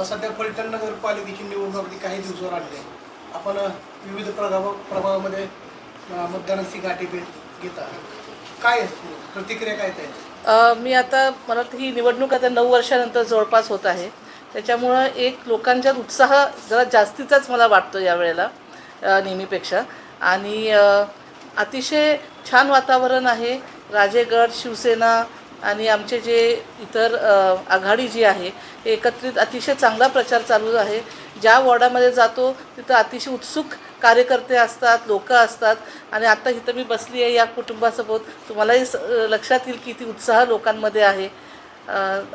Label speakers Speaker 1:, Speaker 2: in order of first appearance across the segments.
Speaker 1: सध्या फलटण नगरपालिकेची निवडणूक अगदी काही दिवसावर आली आहे. आपण विविध प्रभागामध्ये मतदानाची गाठी भेट घेता. काय प्रतिक्रिया काय आहेत?
Speaker 2: मी आता मला वाटतं ही निवडणूक आता 9 वर्षानंतर जवळपास होत आहे. त्याच्यामुळं एक लोकांच्यात उत्साह जरा जास्तीचाच मला वाटतो यावेळेला नेहमीपेक्षा. आणि अतिशय छान वातावरण आहे. राजेगड, शिवसेना आणि आमचे जे इतर आघाडी जी आहे एकत्रित अतिशय चांगला प्रचार चालू आहे. ज्या वॉर्डामध्ये जातो तिथं अतिशय उत्सुक कार्यकर्ते असतात, लोक असतात. आणि आत्ता इथं मी बसली आहे या कुटुंबासोबत, तुम्हालाही लक्षात येईल किती उत्साह लोकांमध्ये आहे.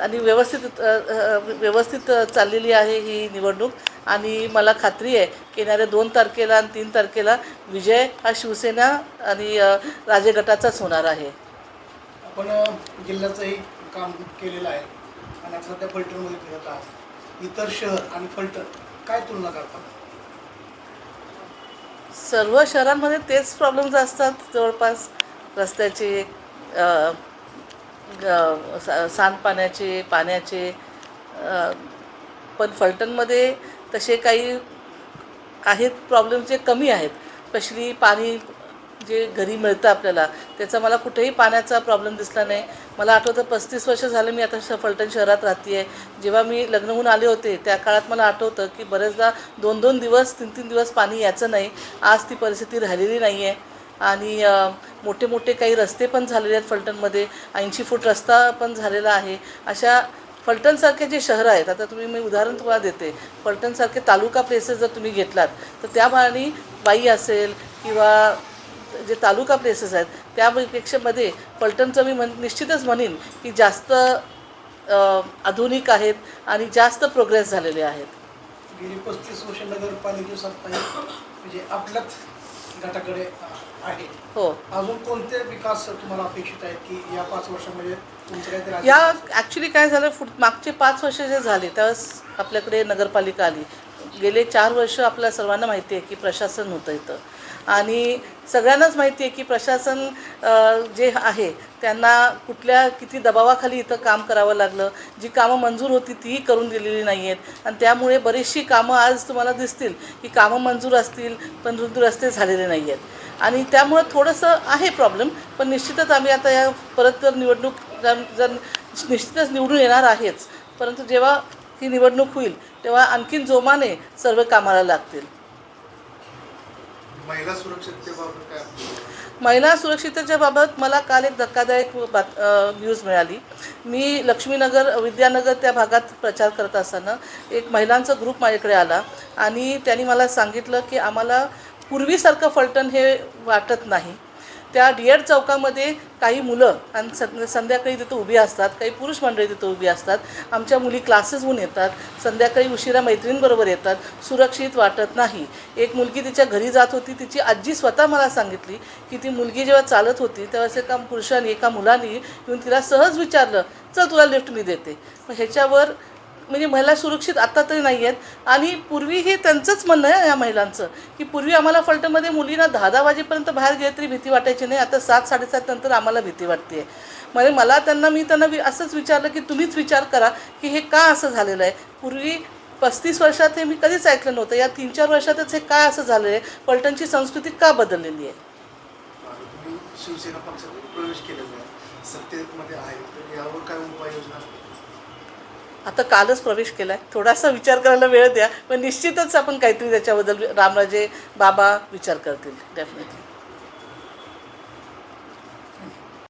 Speaker 2: आणि व्यवस्थित चाललेली आहे ही निवडणूक. आणि मला खात्री आहे की येणाऱ्या 2 तारखेला आणि 3 तारखेला विजय हा शिवसेना आणि राजे गटाचाच होणार आहे.
Speaker 1: आपण जिल्ह्याचंही काम केलेलं आहे आणि आता सध्या फलटणमध्ये फिरत आहात. इतर शहर आणि फलटण काय तुलना करतात?
Speaker 2: सर्व शहरांमध्ये तेच प्रॉब्लेम्स असतात जवळपास. रस्त्याचे, सांडपाण्याचे, पाण्याचे. पण फलटणमध्ये तसे काही आहेत प्रॉब्लेम्स जे कमी आहेत. स्पेशली पाणी जे घरी मिळतं आपल्याला त्याचा मला कुठेही पाण्याचा प्रॉब्लेम दिसला नाही. मला आठवतं 35 वर्ष झालं मी आता फलटण शहरात राहते आहे. जेव्हा मी लग्न होऊन आले होते त्या काळात मला आठवतं की बरेचदा 2-2 दिवस 3-3 दिवस पाणी यायचं नाही. आज ती परिस्थिती राहिलेली नाही आहे. आणि मोठे मोठे काही रस्ते पण झालेले आहेत फलटणमध्ये. 80 फूट रस्ता पण झालेला आहे. अशा फलटणसारखे जे शहरं आहेत, आता मी उदाहरण तुम्हाला देते. फलटणसारखे तालुका प्लेसेस जर तुम्ही घेतलात तर त्या मानाने बाई असेल किंवा जे तालुका प्लेसेस आहेत त्यापेक्षा फलटणचं मी निश्चितच म्हणेन की जास्त आधुनिक आहेत आणि जास्त प्रोग्रेस झालेले आहेत.
Speaker 1: गेली 35 वर्ष नगरपालिकेची सत्ता म्हणजे आपल्याच गटाकडे आहे.
Speaker 2: हो.
Speaker 1: अजून कोणते विकास तुम्हाला अपेक्षित आहेत की या 5 वर्षामध्ये तुमचं काहीतरी?
Speaker 2: या ॲक्च्युली काय झालं, मागचे 5 वर्ष जे झाले त्यावेळेस आपल्याकडे नगरपालिका आली. गेले 4 वर्ष आपल्या सर्वांना माहिती आहे की प्रशासन होतं इथं. आणि सगळ्यांनाच माहिती आहे की प्रशासन जे आहे त्यांना किती दबावाखाली इथं काम करावं लागलं. जी कामं मंजूर होती तीही करून दिलेली नाही आहेत. आणि त्यामुळे बरीचशी कामं आज तुम्हाला दिसतील की कामं मंजूर असतील पण रस्ते झालेले नाही आहेत. आणि त्यामुळं थोडंसं आहे प्रॉब्लेम. पण निश्चितच आम्ही आता या परत जर निवडणूक जर निश्चितच निवडून येणार आहेच. परंतु जेव्हा ही निवडणूक होईल तेव्हा आणखीन जोमाने सर्व कामाला लागतील.
Speaker 1: महिला सुरक्षिततेबाबत काय?
Speaker 2: महिला सुरक्षिततेच्या बाबत मला काल एक धक्कादायक न्यूज मिळाली. मी लक्ष्मीनगर, विद्यानगर त्या भागात प्रचार करत असताना एक महिलांचा ग्रुप माझ्याकडे आला आणि त्यांनी मला सांगितलं की आम्हाला पूर्वीसारखं फलटण हे वाटत नाही. त्या DH चौकामध्ये काही मुलं आणि संध्याकाळी तिथं उभी असतात, काही पुरुष मंडळी तिथं उभी असतात. आमच्या मुली क्लासेसहून येतात, संध्याकाळी उशिरा मैत्रिणींबरोबर येतात, सुरक्षित वाटत नाही. एक मुलगी तिच्या घरी जात होती, तिची आजी स्वतः मला सांगितली की ती मुलगी जेव्हा चालत होती तेव्हा एका पुरुषाने, एका मुलाने येऊन तिला सहज विचारलं, चल तुला लिफ्ट मी देते. मग ह्याच्यावर म्हणजे महिला सुरक्षित आत्ता तरी नाही आहेत. आणि पूर्वी हे त्यांचंच म्हणणं आहे या महिलांचं की पूर्वी आम्हाला फलटणमध्ये मुलींना 10-10 वाजेपर्यंत बाहेर गेले तरी भीती वाटायची नाही. आता 7-7:30 नंतर आम्हाला भीती वाटते आहे. म्हणजे मी त्यांना असंच विचारलं की तुम्हीच विचार करा की हे का असं झालेलं आहे. पूर्वी 35 वर्षात हे मी कधीच ऐकलं नव्हतं. या 3-4 वर्षातच हे काय असं झालं आहे. फलटणची संस्कृती का बदललेली आहे.
Speaker 1: शिवसेना पक्षात प्रवेश केलेला आहे, सत्तेमध्ये आहे, तर यावर काय उपाययोजना?
Speaker 2: आता कालच प्रवेश केला आहे. थोडासा विचार करायला वेळ द्या. पण निश्चितच आपण काहीतरी त्याच्याबद्दल रामराजे बाबा विचार करतील डेफिनेटली.